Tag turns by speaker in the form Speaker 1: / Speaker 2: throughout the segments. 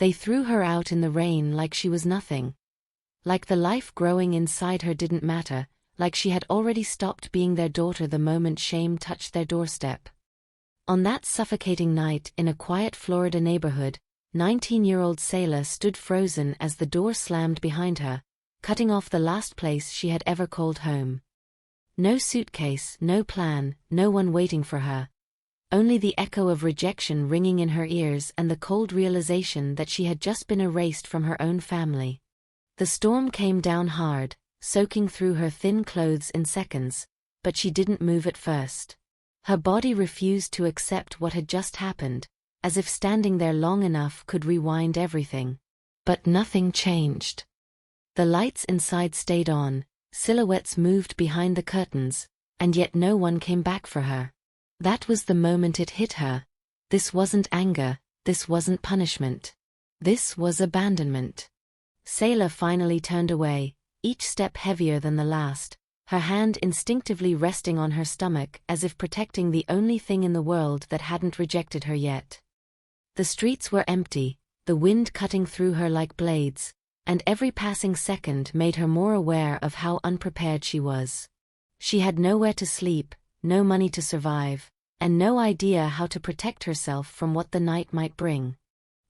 Speaker 1: They threw her out in the rain like she was nothing. Like the life growing inside her didn't matter, like she had already stopped being their daughter the moment shame touched their doorstep. On that suffocating night in a quiet Florida neighborhood, 19-year-old Selah stood frozen as the door slammed behind her, cutting off the last place she had ever called home. No suitcase, no plan, no one waiting for her. Only the echo of rejection ringing in her ears and the cold realization that she had just been erased from her own family. The storm came down hard, soaking through her thin clothes in seconds, but she didn't move at first. Her body refused to accept what had just happened, as if standing there long enough could rewind everything. But nothing changed. The lights inside stayed on, silhouettes moved behind the curtains, and yet no one came back for her. That was the moment it hit her. This wasn't anger, this wasn't punishment. This was abandonment. Selah finally turned away, each step heavier than the last, her hand instinctively resting on her stomach as if protecting the only thing in the world that hadn't rejected her yet. The streets were empty, the wind cutting through her like blades, and every passing second made her more aware of how unprepared she was. She had nowhere to sleep, no money to survive, and no idea how to protect herself from what the night might bring.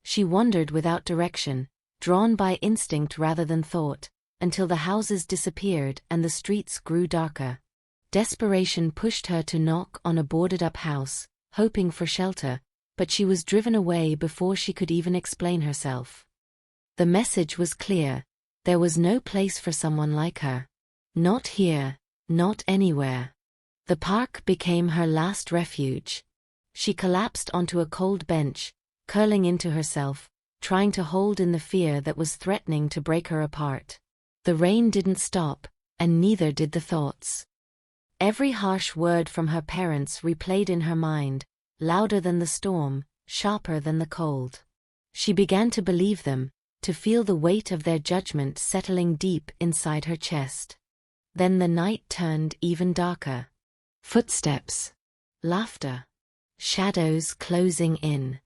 Speaker 1: She wandered without direction, drawn by instinct rather than thought, until the houses disappeared and the streets grew darker. Desperation pushed her to knock on a boarded-up house, hoping for shelter, but she was driven away before she could even explain herself. The message was clear: there was no place for someone like her. Not here, not anywhere. The park became her last refuge. She collapsed onto a cold bench, curling into herself, trying to hold in the fear that was threatening to break her apart. The rain didn't stop, and neither did the thoughts. Every harsh word from her parents replayed in her mind, louder than the storm, sharper than the cold. She began to believe them, to feel the weight of their judgment settling deep inside her chest. Then the night turned even darker. Footsteps. Laughter. Shadows closing in.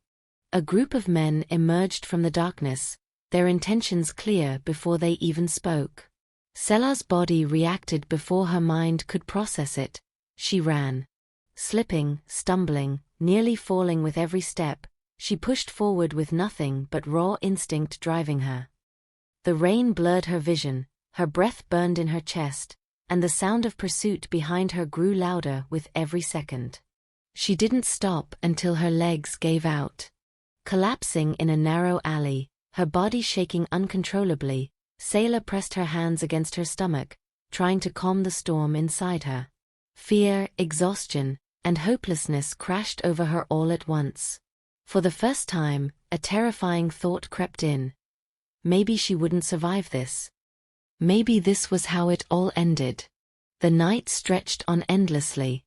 Speaker 1: A group of men emerged from the darkness, their intentions clear before they even spoke. Selah's body reacted before her mind could process it. She ran. Slipping, stumbling, nearly falling with every step, she pushed forward with nothing but raw instinct driving her. The rain blurred her vision, her breath burned in her chest, and the sound of pursuit behind her grew louder with every second. She didn't stop until her legs gave out. Collapsing in a narrow alley, her body shaking uncontrollably, Selah pressed her hands against her stomach, trying to calm the storm inside her. Fear, exhaustion, and hopelessness crashed over her all at once. For the first time, a terrifying thought crept in. Maybe she wouldn't survive this. Maybe this was how it all ended. The night stretched on endlessly.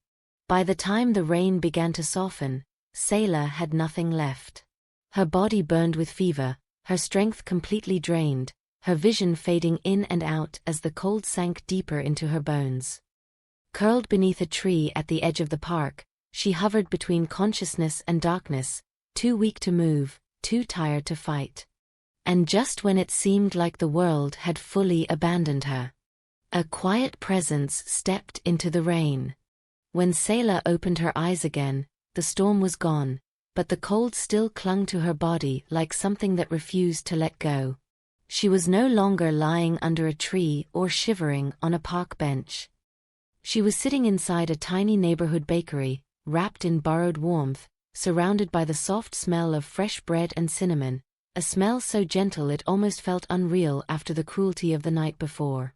Speaker 1: By the time the rain began to soften, Selah had nothing left. Her body burned with fever, her strength completely drained, her vision fading in and out as the cold sank deeper into her bones. Curled beneath a tree at the edge of the park, she hovered between consciousness and darkness, too weak to move, too tired to fight. And just when it seemed like the world had fully abandoned her, a quiet presence stepped into the rain. When Selah opened her eyes again, the storm was gone, but the cold still clung to her body like something that refused to let go. She was no longer lying under a tree or shivering on a park bench. She was sitting inside a tiny neighborhood bakery, wrapped in borrowed warmth, surrounded by the soft smell of fresh bread and cinnamon, a smell so gentle it almost felt unreal after the cruelty of the night before.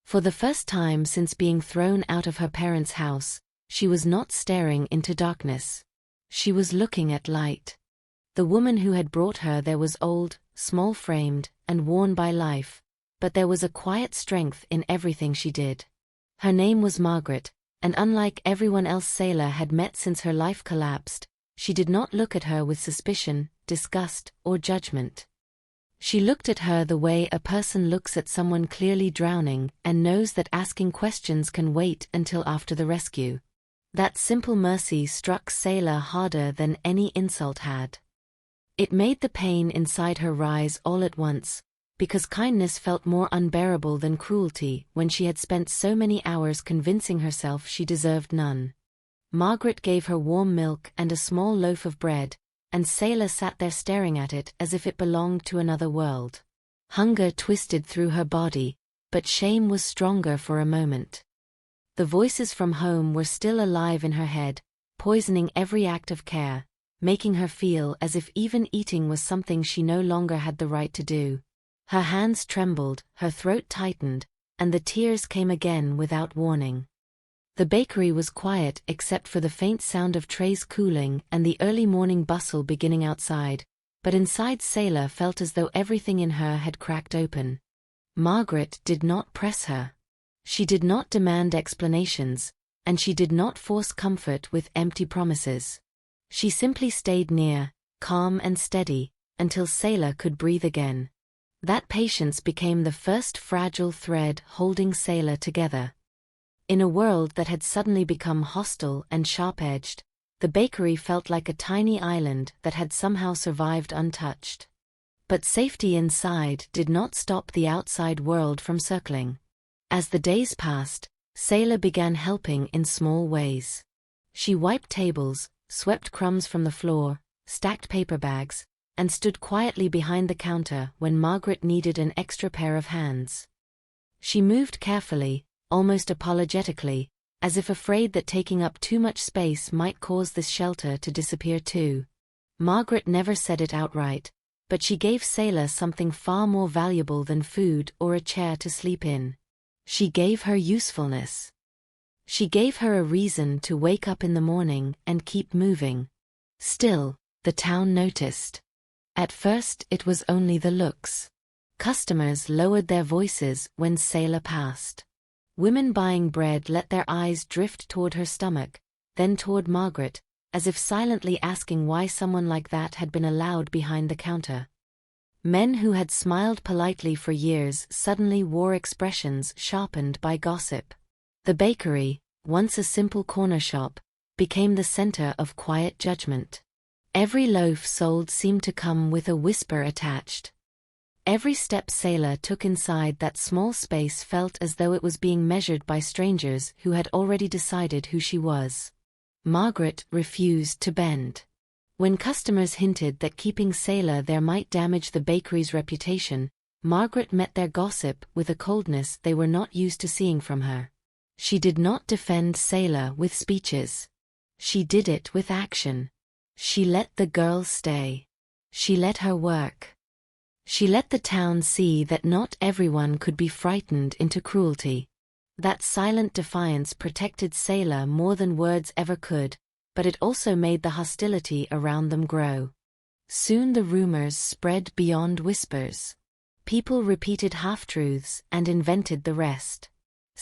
Speaker 1: For the first time since being thrown out of her parents' house, she was not staring into darkness. She was looking at light. The woman who had brought her there was old, small-framed, and worn by life, but there was a quiet strength in everything she did. Her name was Margaret, and unlike everyone else Selah had met since her life collapsed, she did not look at her with suspicion, disgust, or judgment. She looked at her the way a person looks at someone clearly drowning and knows that asking questions can wait until after the rescue. That simple mercy struck Selah harder than any insult had. It made the pain inside her rise all at once, because kindness felt more unbearable than cruelty when she had spent so many hours convincing herself she deserved none. Margaret gave her warm milk and a small loaf of bread, and Selah sat there staring at it as if it belonged to another world. Hunger twisted through her body, but shame was stronger for a moment. The voices from home were still alive in her head, poisoning every act of care, making her feel as if even eating was something she no longer had the right to do. Her hands trembled, her throat tightened, and the tears came again without warning. The bakery was quiet except for the faint sound of trays cooling and the early morning bustle beginning outside, but inside Selah felt as though everything in her had cracked open. Margaret did not press her. She did not demand explanations, and she did not force comfort with empty promises. She simply stayed near, calm and steady, until Selah could breathe again. That patience became the first fragile thread holding Selah together. In a world that had suddenly become hostile and sharp-edged, the bakery felt like a tiny island that had somehow survived untouched. But safety inside did not stop the outside world from circling. As the days passed, Selah began helping in small ways. She wiped tables, swept crumbs from the floor, stacked paper bags, and stood quietly behind the counter when Margaret needed an extra pair of hands. She moved carefully, almost apologetically, as if afraid that taking up too much space might cause this shelter to disappear too. Margaret never said it outright, but she gave Selah something far more valuable than food or a chair to sleep in. She gave her usefulness. She gave her a reason to wake up in the morning and keep moving. Still, the town noticed. At first it was only the looks. Customers lowered their voices when Selah passed. Women buying bread let their eyes drift toward her stomach, then toward Margaret, as if silently asking why someone like that had been allowed behind the counter. Men who had smiled politely for years suddenly wore expressions sharpened by gossip. The bakery, once a simple corner shop, became the center of quiet judgment. Every loaf sold seemed to come with a whisper attached. Every step Selah took inside that small space felt as though it was being measured by strangers who had already decided who she was. Margaret refused to bend. When customers hinted that keeping Selah there might damage the bakery's reputation, Margaret met their gossip with a coldness they were not used to seeing from her. She did not defend Selah with speeches. She did it with action. She let the girl stay. She let her work. She let the town see that not everyone could be frightened into cruelty. That silent defiance protected Selah more than words ever could, but it also made the hostility around them grow. Soon the rumors spread beyond whispers. People repeated half-truths and invented the rest.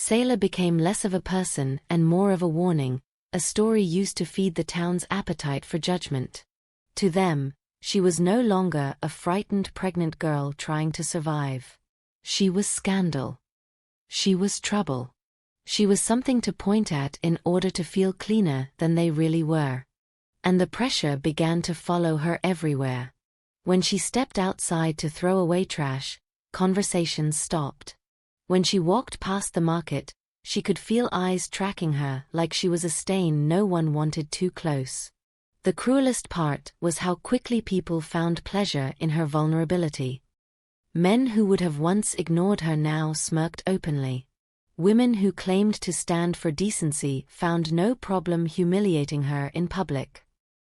Speaker 1: Selah became less of a person and more of a warning, a story used to feed the town's appetite for judgment. To them, she was no longer a frightened pregnant girl trying to survive. She was scandal. She was trouble. She was something to point at in order to feel cleaner than they really were. And the pressure began to follow her everywhere. When she stepped outside to throw away trash, conversations stopped. When she walked past the market, she could feel eyes tracking her like she was a stain no one wanted too close. The cruelest part was how quickly people found pleasure in her vulnerability. Men who would have once ignored her now smirked openly. Women who claimed to stand for decency found no problem humiliating her in public.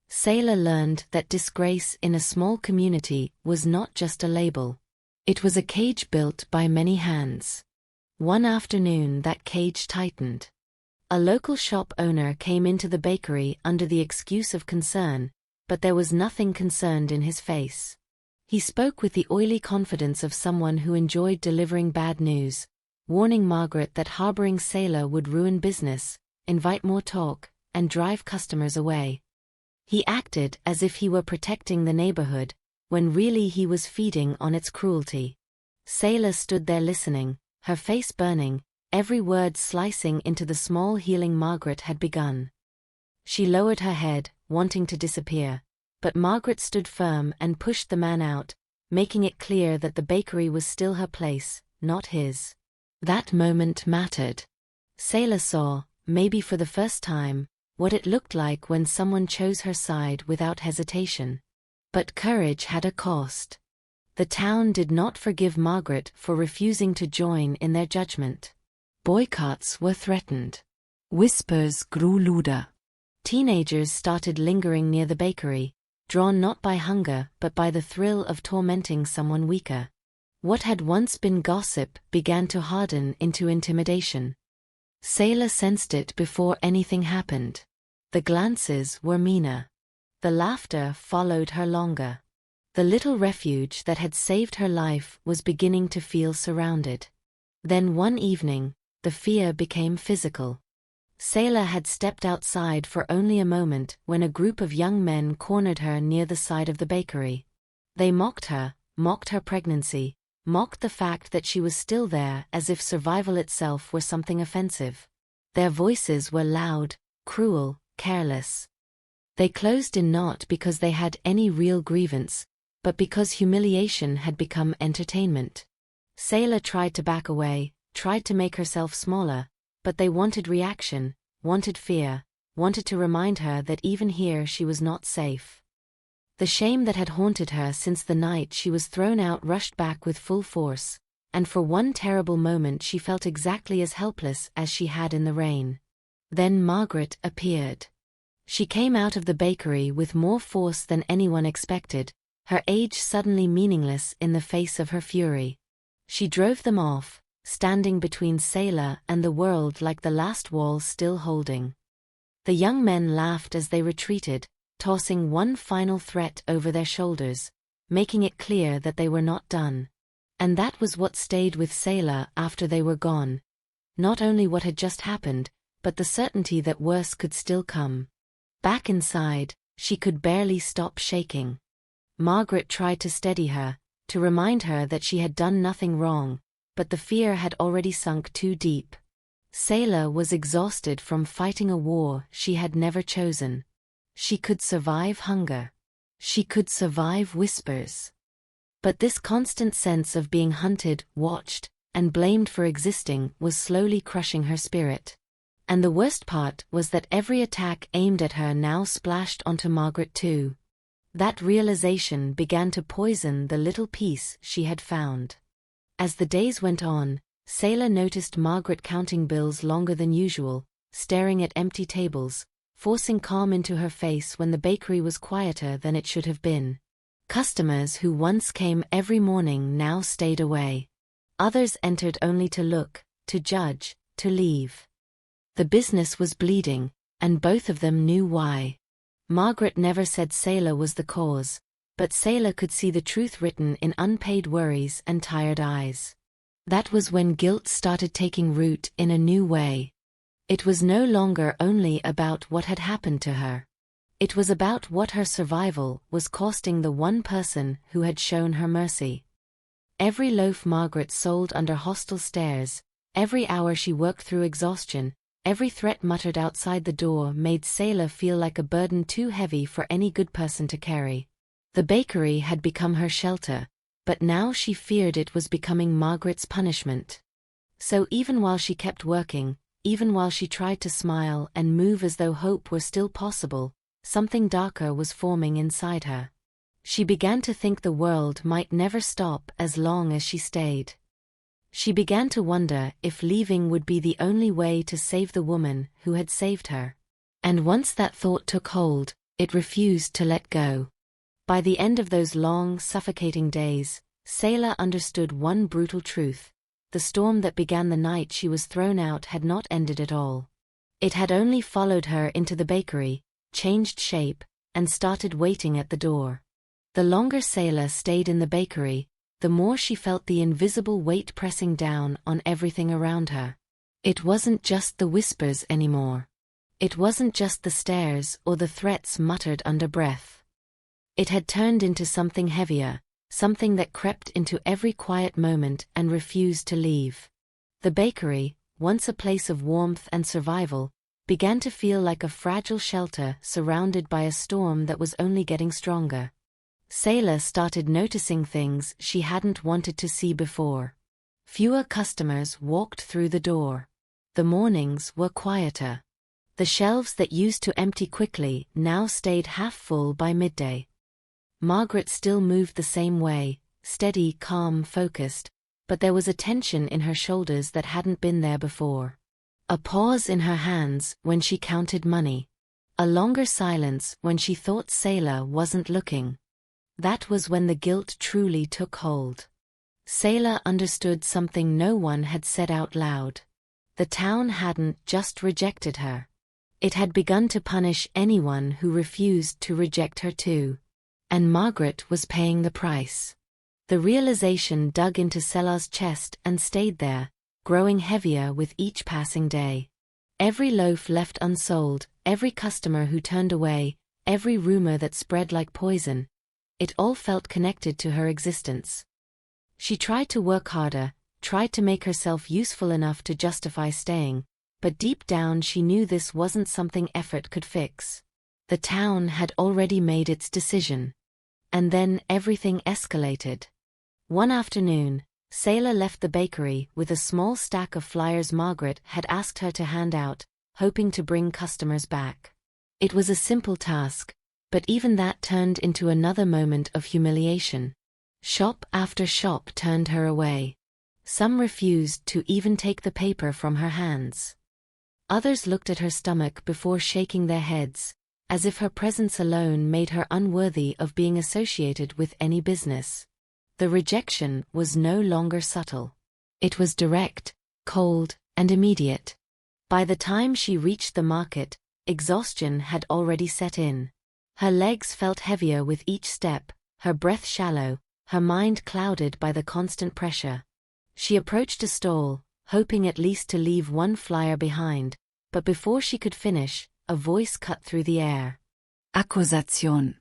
Speaker 1: Selah learned that disgrace in a small community was not just a label. It was a cage built by many hands. One afternoon that cage tightened. A local shop owner came into the bakery under the excuse of concern, but there was nothing concerned in his face. He spoke with the oily confidence of someone who enjoyed delivering bad news, warning Margaret that harboring Selah would ruin business, invite more talk, and drive customers away. He acted as if he were protecting the neighborhood, when really he was feeding on its cruelty. Selah stood there listening, her face burning, every word slicing into the small healing Margaret had begun. She lowered her head, wanting to disappear, but Margaret stood firm and pushed the man out, making it clear that the bakery was still her place, not his. That moment mattered. Sailor saw, maybe for the first time, what it looked like when someone chose her side without hesitation. But courage had a cost. The town did not forgive Margaret for refusing to join in their judgment. Boycotts were threatened. Whispers grew louder. Teenagers started lingering near the bakery, drawn not by hunger but by the thrill of tormenting someone weaker. What had once been gossip began to harden into intimidation. Sailor sensed it before anything happened. The glances were meaner. The laughter followed her longer. The little refuge that had saved her life was beginning to feel surrounded. Then one evening, the fear became physical. Sailor had stepped outside for only a moment when a group of young men cornered her near the side of the bakery. They mocked her pregnancy, mocked the fact that she was still there as if survival itself were something offensive. Their voices were loud, cruel, careless. They closed in not because they had any real grievance, but because humiliation had become entertainment. Sailor tried to back away, tried to make herself smaller, but they wanted reaction, wanted fear, wanted to remind her that even here she was not safe. The shame that had haunted her since the night she was thrown out rushed back with full force, and for one terrible moment she felt exactly as helpless as she had in the rain. Then Margaret appeared. She came out of the bakery with more force than anyone expected, her age suddenly meaningless in the face of her fury. She drove them off, standing between Sailor and the world like the last wall still holding. The young men laughed as they retreated, tossing one final threat over their shoulders, making it clear that they were not done. And that was what stayed with Sailor after they were gone. Not only what had just happened, but the certainty that worse could still come. Back inside, she could barely stop shaking. Margaret tried to steady her, to remind her that she had done nothing wrong, but the fear had already sunk too deep. Sailor was exhausted from fighting a war she had never chosen. She could survive hunger. She could survive whispers. But this constant sense of being hunted, watched, and blamed for existing was slowly crushing her spirit. And the worst part was that every attack aimed at her now splashed onto Margaret too. That realization began to poison the little peace she had found. As the days went on, Sailor noticed Margaret counting bills longer than usual, staring at empty tables, forcing calm into her face when the bakery was quieter than it should have been. Customers who once came every morning now stayed away. Others entered only to look, to judge, to leave. The business was bleeding, and both of them knew why. Margaret never said Sailor was the cause, but Sailor could see the truth written in unpaid worries and tired eyes. That was when guilt started taking root in a new way. It was no longer only about what had happened to her. It was about what her survival was costing the one person who had shown her mercy. Every loaf Margaret sold under hostile stares, every hour she worked through exhaustion, every threat muttered outside the door made Sailor feel like a burden too heavy for any good person to carry. The bakery had become her shelter, but now she feared it was becoming Margaret's punishment. So even while she kept working, even while she tried to smile and move as though hope were still possible, something darker was forming inside her. She began to think the world might never stop as long as she stayed. She began to wonder if leaving would be the only way to save the woman who had saved her. And once that thought took hold, it refused to let go. By the end of those long, suffocating days, Sailor understood one brutal truth. The storm that began the night she was thrown out had not ended at all. It had only followed her into the bakery, changed shape, and started waiting at the door. The longer Sailor stayed in the bakery, the more she felt the invisible weight pressing down on everything around her. It wasn't just the whispers anymore. It wasn't just the stares or the threats muttered under breath. It had turned into something heavier, something that crept into every quiet moment and refused to leave. The bakery, once a place of warmth and survival, began to feel like a fragile shelter surrounded by a storm that was only getting stronger. Selah started noticing things she hadn't wanted to see before. Fewer customers walked through the door. The mornings were quieter. The shelves that used to empty quickly now stayed half full by midday. Margaret still moved the same way, steady, calm, focused, but there was a tension in her shoulders that hadn't been there before. A pause in her hands when she counted money. A longer silence when she thought Selah wasn't looking. That was when the guilt truly took hold. Selah understood something no one had said out loud. The town hadn't just rejected her. It had begun to punish anyone who refused to reject her too. And Margaret was paying the price. The realization dug into Selah's chest and stayed there, growing heavier with each passing day. Every loaf left unsold, every customer who turned away, every rumor that spread like poison, it all felt connected to her existence. She tried to work harder, tried to make herself useful enough to justify staying, but deep down she knew this wasn't something effort could fix. The town had already made its decision. And then everything escalated. One afternoon, Selah left the bakery with a small stack of flyers Margaret had asked her to hand out, hoping to bring customers back. It was a simple task, but even that turned into another moment of humiliation. Shop after shop turned her away. Some refused to even take the paper from her hands. Others looked at her stomach before shaking their heads, as if her presence alone made her unworthy of being associated with any business. The rejection was no longer subtle. It was direct, cold, and immediate. By the time she reached the market, exhaustion had already set in. Her legs felt heavier with each step, her breath shallow, her mind clouded by the constant pressure. She approached a stall, hoping at least to leave one flyer behind, but before she could finish, a voice cut through the air. Accusation.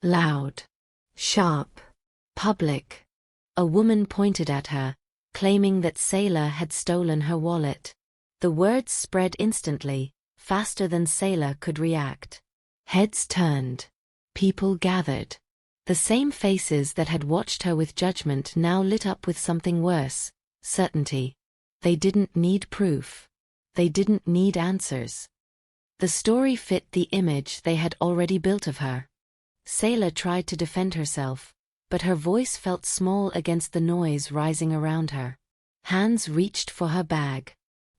Speaker 1: Loud. Sharp. Public. A woman pointed at her, claiming that Selah had stolen her wallet. The words spread instantly, faster than Selah could react. Heads turned. People gathered. The same faces that had watched her with judgment now lit up with something worse, certainty. They didn't need proof. They didn't need answers. The story fit the image they had already built of her. Selah tried to defend herself, but her voice felt small against the noise rising around her. Hands reached for her bag.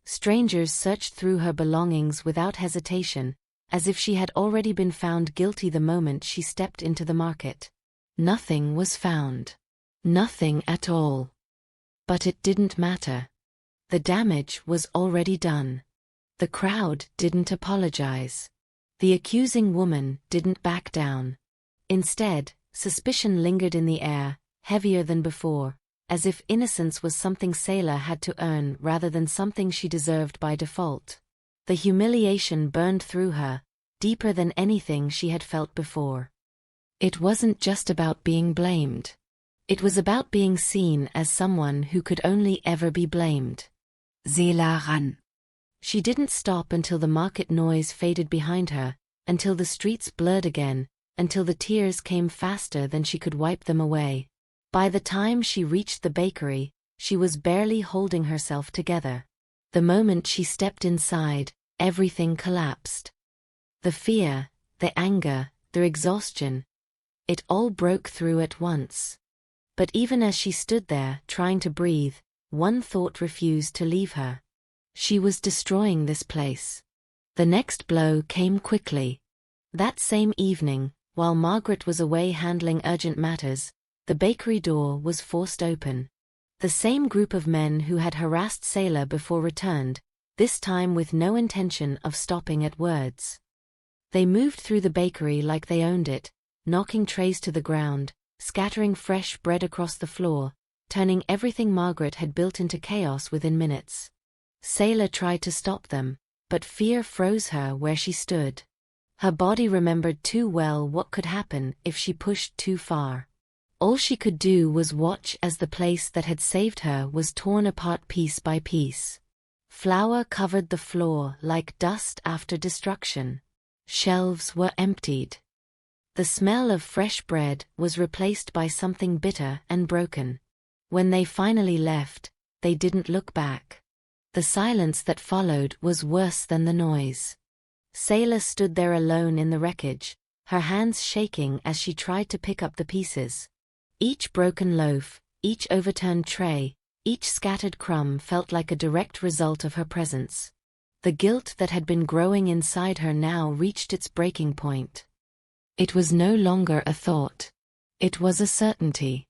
Speaker 1: Strangers searched through her belongings without hesitation, as if she had already been found guilty the moment she stepped into the market. Nothing was found. Nothing at all. But it didn't matter. The damage was already done. The crowd didn't apologize. The accusing woman didn't back down. Instead, suspicion lingered in the air, heavier than before, as if innocence was something Selah had to earn rather than something she deserved by default. The humiliation burned through her, deeper than anything she had felt before. It wasn't just about being blamed. It was about being seen as someone who could only ever be blamed. Selah ran. She didn't stop until the market noise faded behind her, until the streets blurred again, until the tears came faster than she could wipe them away. By the time she reached the bakery, she was barely holding herself together. The moment she stepped inside, everything collapsed. The fear, the anger, the exhaustion, it all broke through at once. But even as she stood there, trying to breathe, one thought refused to leave her. She was destroying this place. The next blow came quickly. That same evening, while Margaret was away handling urgent matters, the bakery door was forced open. The same group of men who had harassed Selah before returned, this time with no intention of stopping at words. They moved through the bakery like they owned it, knocking trays to the ground, scattering fresh bread across the floor, turning everything Margaret had built into chaos within minutes. Selah tried to stop them, but fear froze her where she stood. Her body remembered too well what could happen if she pushed too far. All she could do was watch as the place that had saved her was torn apart piece by piece. Flour covered the floor like dust after destruction. Shelves were emptied. The smell of fresh bread was replaced by something bitter and broken. When they finally left, they didn't look back. The silence that followed was worse than the noise. Sayla stood there alone in the wreckage, her hands shaking as she tried to pick up the pieces. Each broken loaf, each overturned tray, each scattered crumb felt like a direct result of her presence. The guilt that had been growing inside her now reached its breaking point. It was no longer a thought. It was a certainty.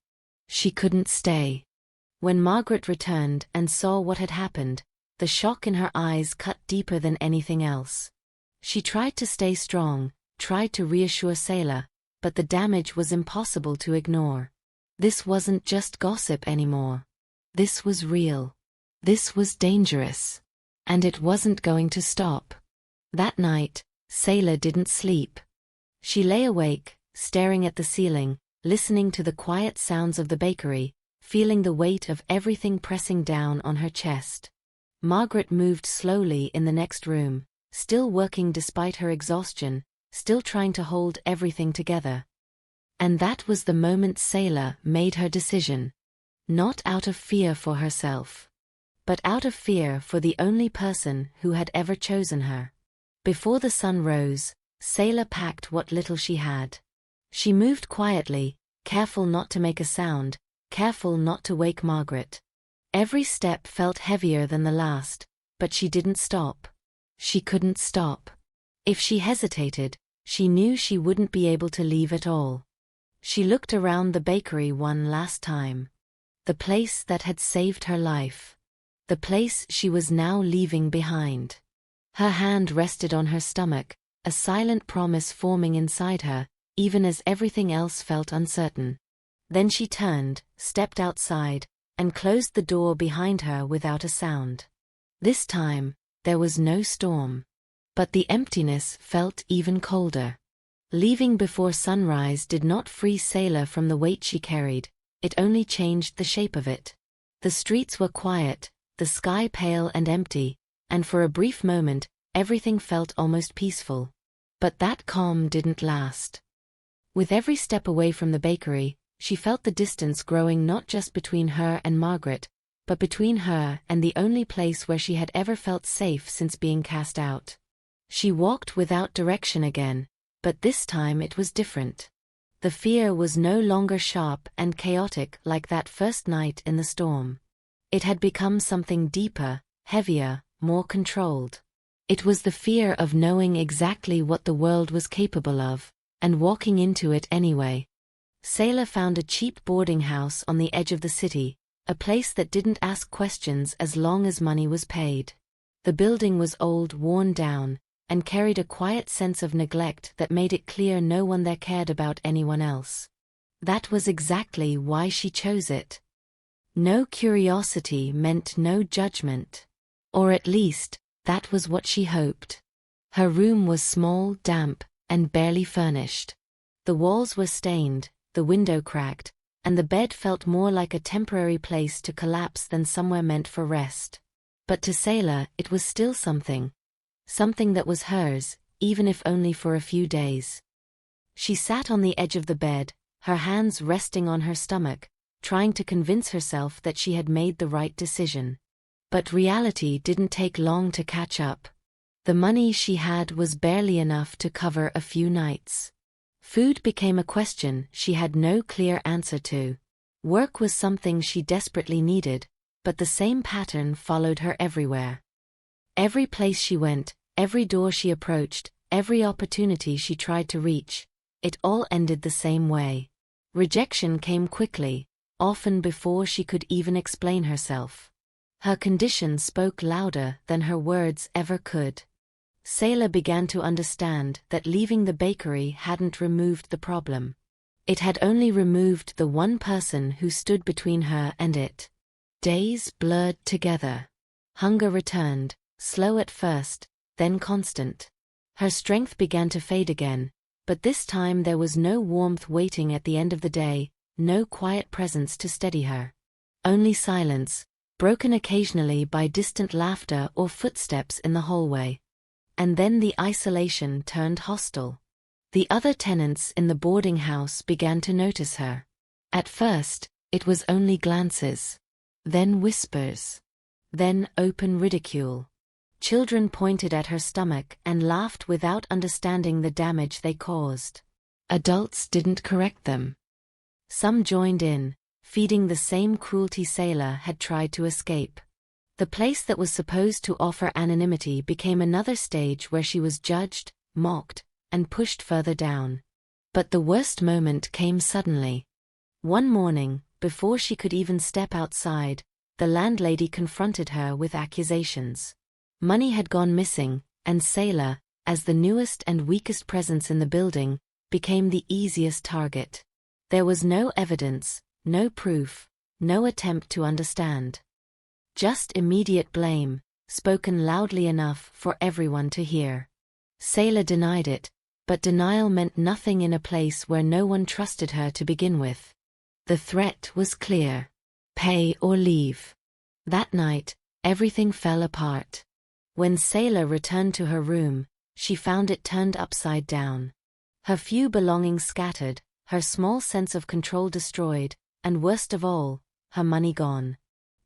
Speaker 1: She couldn't stay. When Margaret returned and saw what had happened, the shock in her eyes cut deeper than anything else. She tried to stay strong, tried to reassure Sayla, but the damage was impossible to ignore. This wasn't just gossip anymore. This was real. This was dangerous. And it wasn't going to stop. That night, Sayla didn't sleep. She lay awake, staring at the ceiling, listening to the quiet sounds of the bakery, feeling the weight of everything pressing down on her chest. Margaret moved slowly in the next room, still working despite her exhaustion, still trying to hold everything together. And that was the moment Sayla made her decision. Not out of fear for herself, but out of fear for the only person who had ever chosen her. Before the sun rose, Sayla packed what little she had. She moved quietly, careful not to make a sound, careful not to wake Margaret. Every step felt heavier than the last, but she didn't stop. She couldn't stop. If she hesitated, she knew she wouldn't be able to leave at all. She looked around the bakery one last time. The place that had saved her life. The place she was now leaving behind. Her hand rested on her stomach, a silent promise forming inside her, even as everything else felt uncertain. Then she turned, stepped outside, and closed the door behind her without a sound. This time, there was no storm. But the emptiness felt even colder. Leaving before sunrise did not free Sayla from the weight she carried, it only changed the shape of it. The streets were quiet, the sky pale and empty, and for a brief moment, everything felt almost peaceful. But that calm didn't last. With every step away from the bakery, she felt the distance growing not just between her and Margaret, but between her and the only place where she had ever felt safe since being cast out. She walked without direction again, but this time it was different. The fear was no longer sharp and chaotic like that first night in the storm. It had become something deeper, heavier, more controlled. It was the fear of knowing exactly what the world was capable of, and walking into it anyway. Sayla found a cheap boarding house on the edge of the city, a place that didn't ask questions as long as money was paid. The building was old, worn down, and carried a quiet sense of neglect that made it clear no one there cared about anyone else. That was exactly why she chose it. No curiosity meant no judgment. Or at least, that was what she hoped. Her room was small, damp, and barely furnished. The walls were stained, the window cracked, and the bed felt more like a temporary place to collapse than somewhere meant for rest. But to Sayla, it was still something. Something that was hers, even if only for a few days. She sat on the edge of the bed, her hands resting on her stomach, trying to convince herself that she had made the right decision. But reality didn't take long to catch up. The money she had was barely enough to cover a few nights. Food became a question she had no clear answer to. Work was something she desperately needed, but the same pattern followed her everywhere. Every place she went, every door she approached, every opportunity she tried to reach, it all ended the same way. Rejection came quickly, often before she could even explain herself. Her condition spoke louder than her words ever could. Sayla began to understand that leaving the bakery hadn't removed the problem. It had only removed the one person who stood between her and it. Days blurred together. Hunger returned, slow at first, then constant. Her strength began to fade again, but this time there was no warmth waiting at the end of the day, no quiet presence to steady her. Only silence, broken occasionally by distant laughter or footsteps in the hallway. And then the isolation turned hostile. The other tenants in the boarding house began to notice her. At first, it was only glances. Then whispers. Then open ridicule. Children pointed at her stomach and laughed without understanding the damage they caused. Adults didn't correct them. Some joined in, feeding the same cruelty Sailor had tried to escape. The place that was supposed to offer anonymity became another stage where she was judged, mocked, and pushed further down. But the worst moment came suddenly. One morning, before she could even step outside, the landlady confronted her with accusations. Money had gone missing, and Sailor, as the newest and weakest presence in the building, became the easiest target. There was no evidence, no proof, no attempt to understand. Just immediate blame, spoken loudly enough for everyone to hear. Sailor denied it, but denial meant nothing in a place where no one trusted her to begin with. The threat was clear. Pay or leave. That night, everything fell apart. When Sailor returned to her room, she found it turned upside down. Her few belongings scattered, her small sense of control destroyed, and worst of all, her money gone.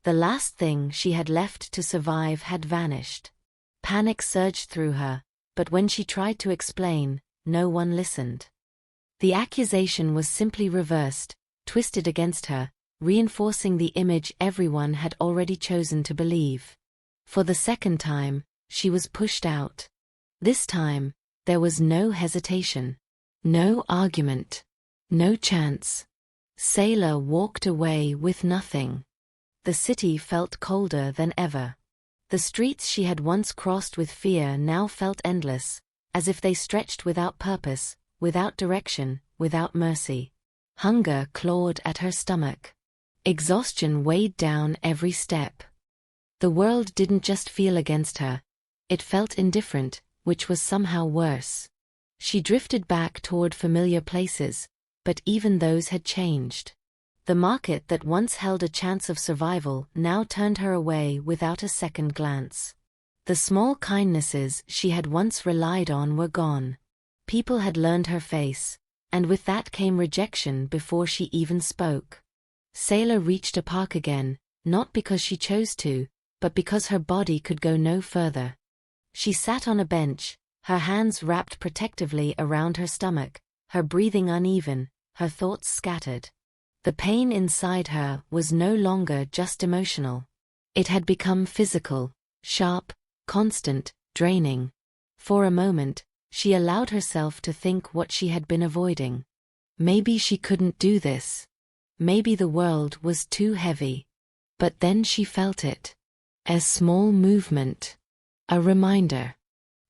Speaker 1: The last thing she had left to survive had vanished. Panic surged through her, but when she tried to explain, no one listened. The accusation was simply reversed, twisted against her, reinforcing the image everyone had already chosen to believe. For the second time, she was pushed out. This time, there was no hesitation. No argument. No chance. Sailor walked away with nothing. The city felt colder than ever. The streets she had once crossed with fear now felt endless, as if they stretched without purpose, without direction, without mercy. Hunger clawed at her stomach. Exhaustion weighed down every step. The world didn't just feel against her. It felt indifferent, which was somehow worse. She drifted back toward familiar places, but even those had changed. The market that once held a chance of survival now turned her away without a second glance. The small kindnesses she had once relied on were gone. People had learned her face, and with that came rejection before she even spoke. Sailor reached a park again, not because she chose to, but because her body could go no further. She sat on a bench, her hands wrapped protectively around her stomach, her breathing uneven, her thoughts scattered. The pain inside her was no longer just emotional. It had become physical, sharp, constant, draining. For a moment, she allowed herself to think what she had been avoiding. Maybe she couldn't do this. Maybe the world was too heavy. But then she felt it. A small movement. A reminder.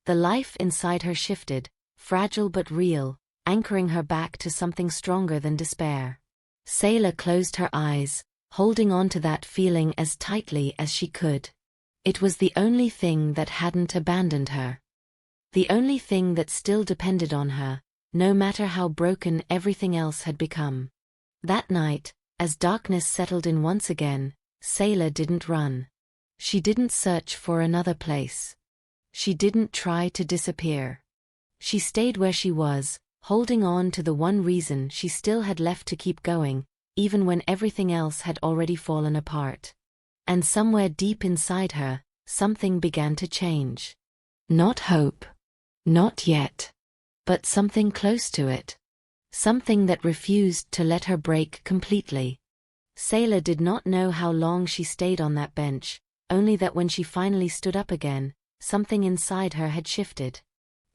Speaker 1: The life inside her shifted, fragile but real, anchoring her back to something stronger than despair. Sailor closed her eyes, holding on to that feeling as tightly as she could. It was the only thing that hadn't abandoned her. The only thing that still depended on her, no matter how broken everything else had become. That night, as darkness settled in once again, Sailor didn't run. She didn't search for another place. She didn't try to disappear. She stayed where she was, holding on to the one reason she still had left to keep going, even when everything else had already fallen apart. And somewhere deep inside her, something began to change. Not hope. Not yet. But something close to it. Something that refused to let her break completely. Sailor did not know how long she stayed on that bench, only that when she finally stood up again, something inside her had shifted.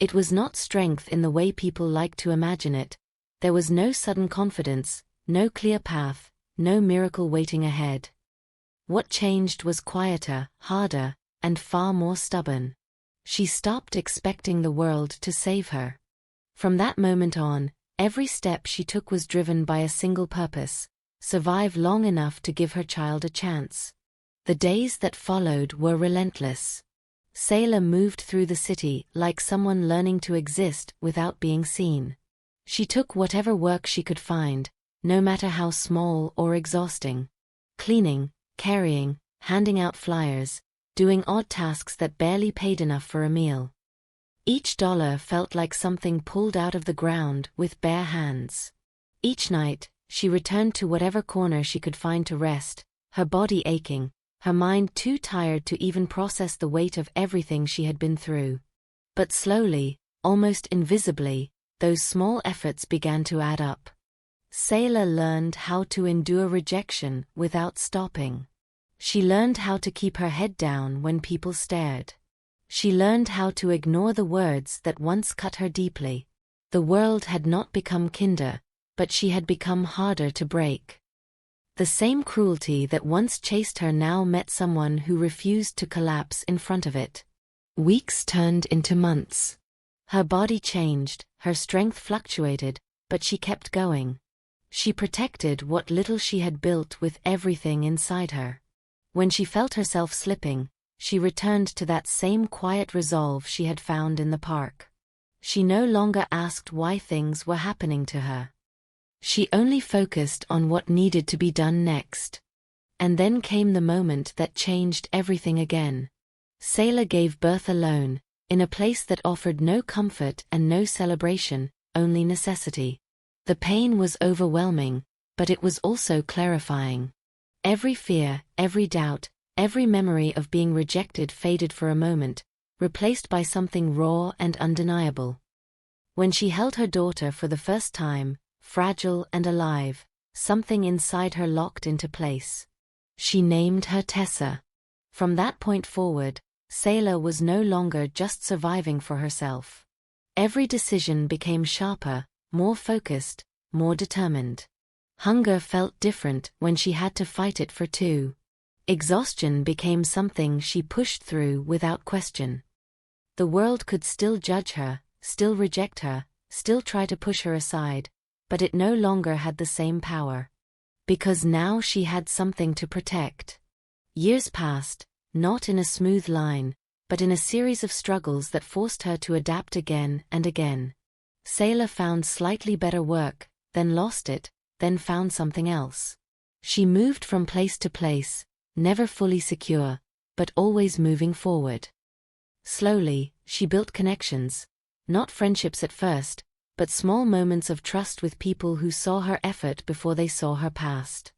Speaker 1: It was not strength in the way people like to imagine it. There was no sudden confidence, no clear path, no miracle waiting ahead. What changed was quieter, harder, and far more stubborn. She stopped expecting the world to save her. From that moment on, every step she took was driven by a single purpose: survive long enough to give her child a chance. The days that followed were relentless. Sailor moved through the city like someone learning to exist without being seen. She took whatever work she could find, no matter how small or exhausting. Cleaning, carrying, handing out flyers, doing odd tasks that barely paid enough for a meal. Each dollar felt like something pulled out of the ground with bare hands. Each night, she returned to whatever corner she could find to rest, her body aching, her mind too tired to even process the weight of everything she had been through. But slowly, almost invisibly, those small efforts began to add up. Sayla learned how to endure rejection without stopping. She learned how to keep her head down when people stared. She learned how to ignore the words that once cut her deeply. The world had not become kinder, but she had become harder to break. The same cruelty that once chased her now met someone who refused to collapse in front of it. Weeks turned into months. Her body changed, her strength fluctuated, but she kept going. She protected what little she had built with everything inside her. When she felt herself slipping, she returned to that same quiet resolve she had found in the park. She no longer asked why things were happening to her. She only focused on what needed to be done next. And then came the moment that changed everything again. Sayla gave birth alone, in a place that offered no comfort and no celebration, only necessity. The pain was overwhelming, but it was also clarifying. Every fear, every doubt, every memory of being rejected faded for a moment, replaced by something raw and undeniable. When she held her daughter for the first time, fragile and alive, something inside her locked into place. She named her Tessa. From that point forward, Sayla was no longer just surviving for herself. Every decision became sharper, more focused, more determined. Hunger felt different when she had to fight it for two. Exhaustion became something she pushed through without question. The world could still judge her, still reject her, still try to push her aside, but it no longer had the same power. Because now she had something to protect. Years passed, not in a smooth line, but in a series of struggles that forced her to adapt again and again. Sayla found slightly better work, then lost it, then found something else. She moved from place to place, never fully secure, but always moving forward. Slowly, she built connections, not friendships at first, but small moments of trust with people who saw her effort before they saw her past.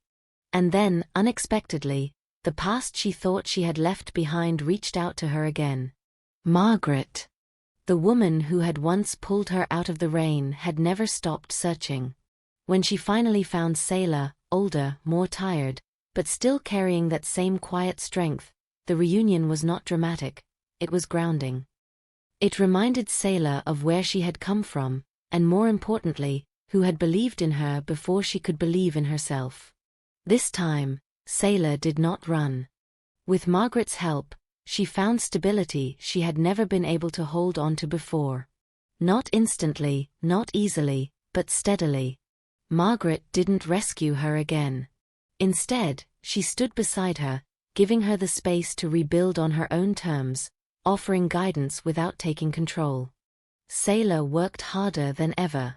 Speaker 1: And then, unexpectedly, the past she thought she had left behind reached out to her again. Margaret. The woman who had once pulled her out of the rain had never stopped searching. When she finally found Sayla, older, more tired, but still carrying that same quiet strength, the reunion was not dramatic, it was grounding. It reminded Sayla of where she had come from, and more importantly, who had believed in her before she could believe in herself. This time, Sayla did not run. With Margaret's help, she found stability she had never been able to hold on to before. Not instantly, not easily, but steadily. Margaret didn't rescue her again. Instead, she stood beside her, giving her the space to rebuild on her own terms, offering guidance without taking control. Sayla worked harder than ever.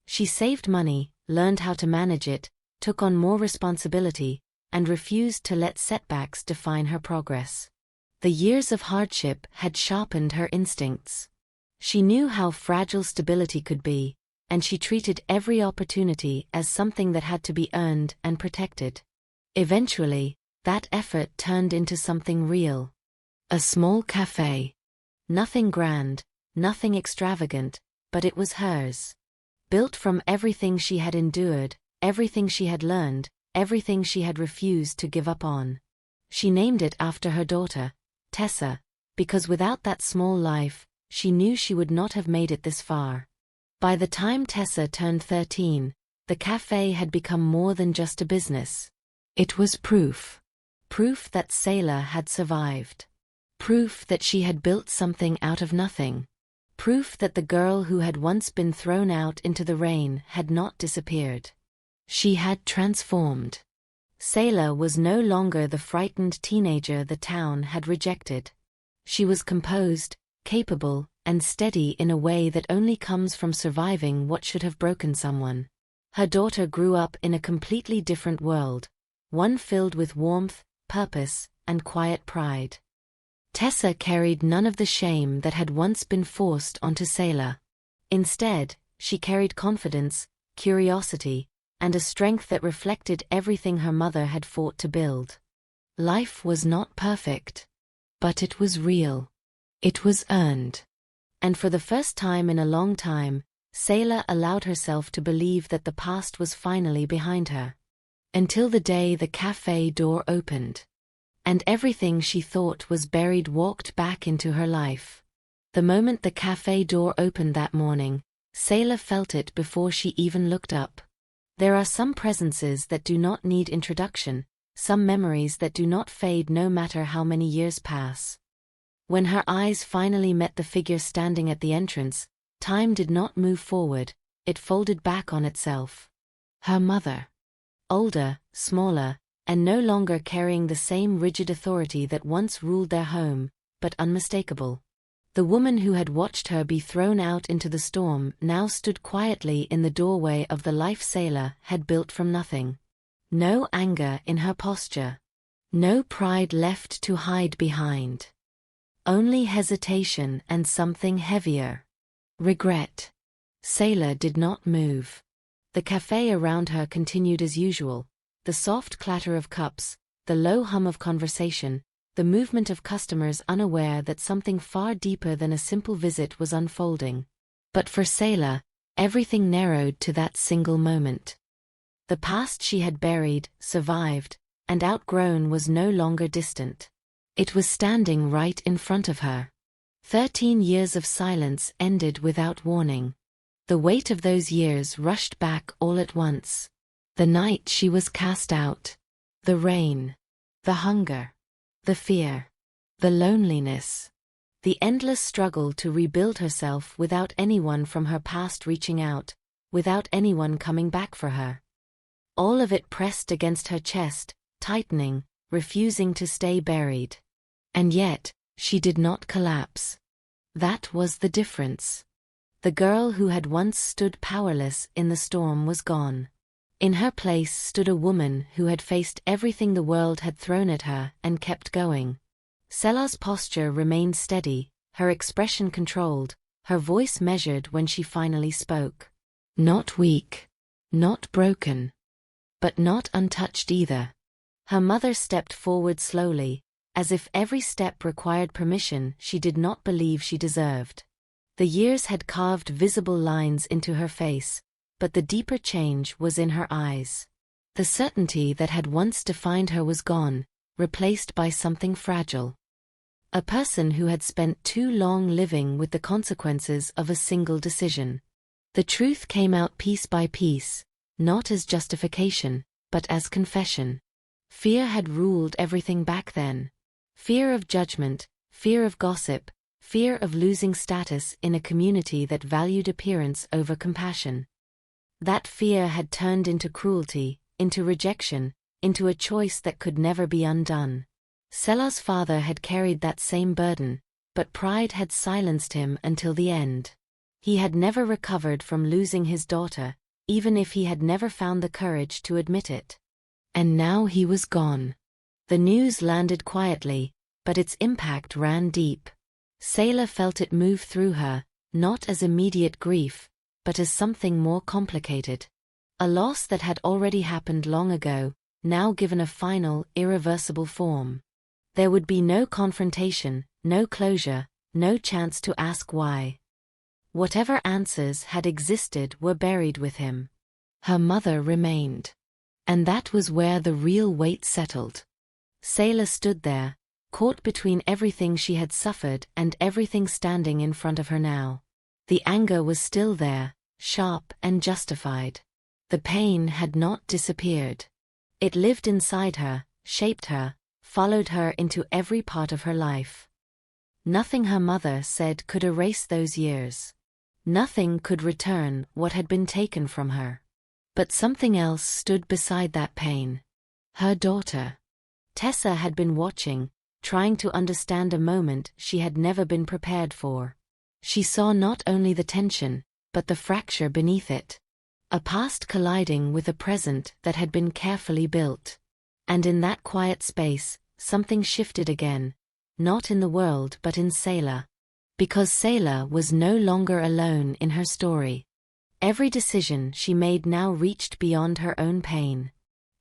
Speaker 1: She saved money, learned how to manage it, took on more responsibility, and refused to let setbacks define her progress. The years of hardship had sharpened her instincts. She knew how fragile stability could be, and she treated every opportunity as something that had to be earned and protected. Eventually, that effort turned into something real. A small cafe. Nothing grand, nothing extravagant, but it was hers. Built from everything she had endured, everything she had learned, everything she had refused to give up on. She named it after her daughter, Tessa, because without that small life, she knew she would not have made it this far. By the time Tessa turned 13, the cafe had become more than just a business. It was proof. Proof that Sayla had survived. Proof that she had built something out of nothing. Proof that the girl who had once been thrown out into the rain had not disappeared. She had transformed. Sayla was no longer the frightened teenager the town had rejected. She was composed, capable, and steady in a way that only comes from surviving what should have broken someone. Her daughter grew up in a completely different world, one filled with warmth, purpose, and quiet pride. Tessa carried none of the shame that had once been forced onto Selah. Instead, she carried confidence, curiosity, and a strength that reflected everything her mother had fought to build. Life was not perfect. But it was real. It was earned. And for the first time in a long time, Selah allowed herself to believe that the past was finally behind her. Until the day the cafe door opened. And everything she thought was buried walked back into her life. The moment the cafe door opened that morning, Selah felt it before she even looked up. There are some presences that do not need introduction, some memories that do not fade no matter how many years pass. When her eyes finally met the figure standing at the entrance, time did not move forward, it folded back on itself. Her mother. Older, smaller, and no longer carrying the same rigid authority that once ruled their home, but unmistakable. The woman who had watched her be thrown out into the storm now stood quietly in the doorway of the life Selah had built from nothing. No anger in her posture. No pride left to hide behind. Only hesitation and something heavier. Regret. Selah did not move. The cafe around her continued as usual, the soft clatter of cups, the low hum of conversation, the movement of customers unaware that something far deeper than a simple visit was unfolding. But for Selah, everything narrowed to that single moment. The past she had buried, survived, and outgrown was no longer distant. It was standing right in front of her. 13 years of silence ended without warning. The weight of those years rushed back all at once. The night she was cast out. The rain. The hunger. The fear. The loneliness. The endless struggle to rebuild herself without anyone from her past reaching out, without anyone coming back for her. All of it pressed against her chest, tightening, refusing to stay buried. And yet, she did not collapse. That was the difference. The girl who had once stood powerless in the storm was gone. In her place stood a woman who had faced everything the world had thrown at her and kept going. Selah's posture remained steady, her expression controlled, her voice measured when she finally spoke. Not weak. Not broken. But not untouched either. Her mother stepped forward slowly, as if every step required permission she did not believe she deserved. The years had carved visible lines into her face, but the deeper change was in her eyes. The certainty that had once defined her was gone, replaced by something fragile. A person who had spent too long living with the consequences of a single decision. The truth came out piece by piece, not as justification, but as confession. Fear had ruled everything back then. Fear of judgment, fear of gossip, fear of losing status in a community that valued appearance over compassion. That fear had turned into cruelty, into rejection, into a choice that could never be undone. Selah's father had carried that same burden, but pride had silenced him until the end. He had never recovered from losing his daughter, even if he had never found the courage to admit it. And now he was gone. The news landed quietly, but its impact ran deep. Selah felt it move through her, not as immediate grief, but as something more complicated. A loss that had already happened long ago, now given a final, irreversible form. There would be no confrontation, no closure, no chance to ask why. Whatever answers had existed were buried with him. Her mother remained. And that was where the real weight settled. Selah stood there, caught between everything she had suffered and everything standing in front of her now. The anger was still there, sharp and justified. The pain had not disappeared. It lived inside her, shaped her, followed her into every part of her life. Nothing her mother said could erase those years. Nothing could return what had been taken from her. But something else stood beside that pain. Her daughter. Tessa had been watching, trying to understand a moment she had never been prepared for. She saw not only the tension, but the fracture beneath it. A past colliding with a present that had been carefully built. And in that quiet space, something shifted again. Not in the world but in Sayla. Because Sayla was no longer alone in her story. Every decision she made now reached beyond her own pain.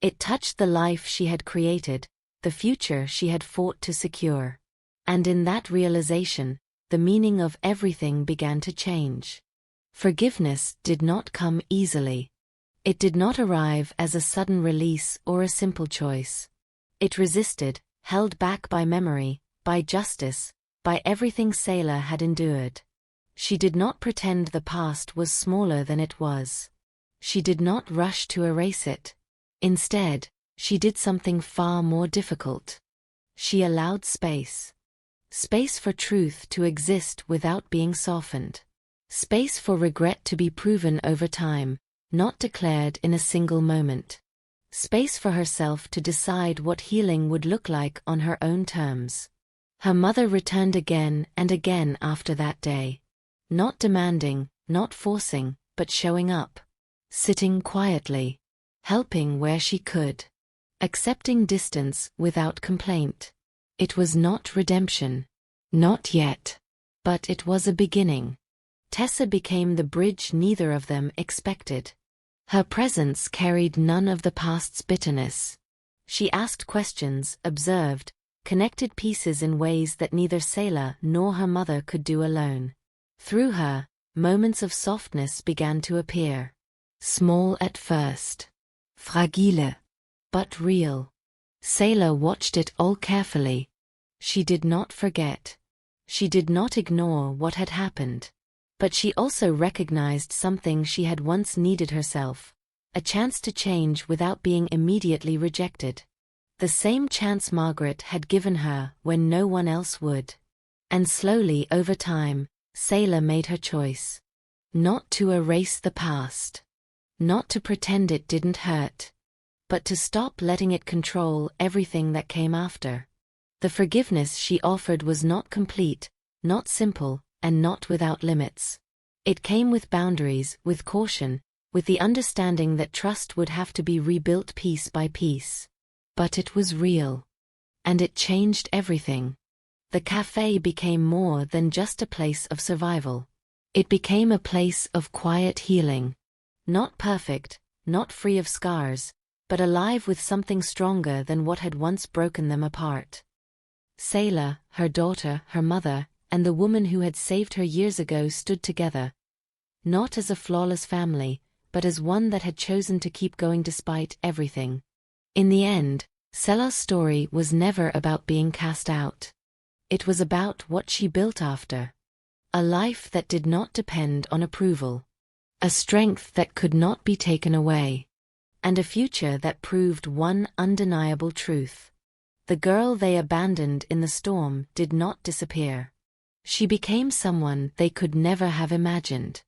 Speaker 1: It touched the life she had created, the future she had fought to secure. And in that realization, the meaning of everything began to change. Forgiveness did not come easily. It did not arrive as a sudden release or a simple choice. It resisted, held back by memory, by justice, by everything Sayla had endured. She did not pretend the past was smaller than it was. She did not rush to erase it. Instead, she did something far more difficult. She allowed space. Space for truth to exist without being softened. Space for regret to be proven over time, not declared in a single moment. Space for herself to decide what healing would look like on her own terms. Her mother returned again and again after that day. Not demanding, not forcing, but showing up. Sitting quietly. Helping where she could. Accepting distance without complaint. It was not redemption. Not yet. But it was a beginning. Tessa became the bridge neither of them expected. Her presence carried none of the past's bitterness. She asked questions, observed, connected pieces in ways that neither Sayla nor her mother could do alone. Through her, moments of softness began to appear. Small at first. Fragile. But real. Sayla watched it all carefully. She did not forget. She did not ignore what had happened. But she also recognized something she had once needed herself. A chance to change without being immediately rejected. The same chance Margaret had given her when no one else would. And slowly over time, Sayla made her choice. Not to erase the past. Not to pretend it didn't hurt. But to stop letting it control everything that came after. The forgiveness she offered was not complete, not simple, and not without limits. It came with boundaries, with caution, with the understanding that trust would have to be rebuilt piece by piece. But it was real. And it changed everything. The cafe became more than just a place of survival. It became a place of quiet healing. Not perfect, not free of scars, but alive with something stronger than what had once broken them apart. Sayla, her daughter, her mother, and the woman who had saved her years ago stood together. Not as a flawless family, but as one that had chosen to keep going despite everything. In the end, Sayla's story was never about being cast out. It was about what she built after. A life that did not depend on approval. A strength that could not be taken away. And a future that proved one undeniable truth. The girl they abandoned in the storm did not disappear. She became someone they could never have imagined.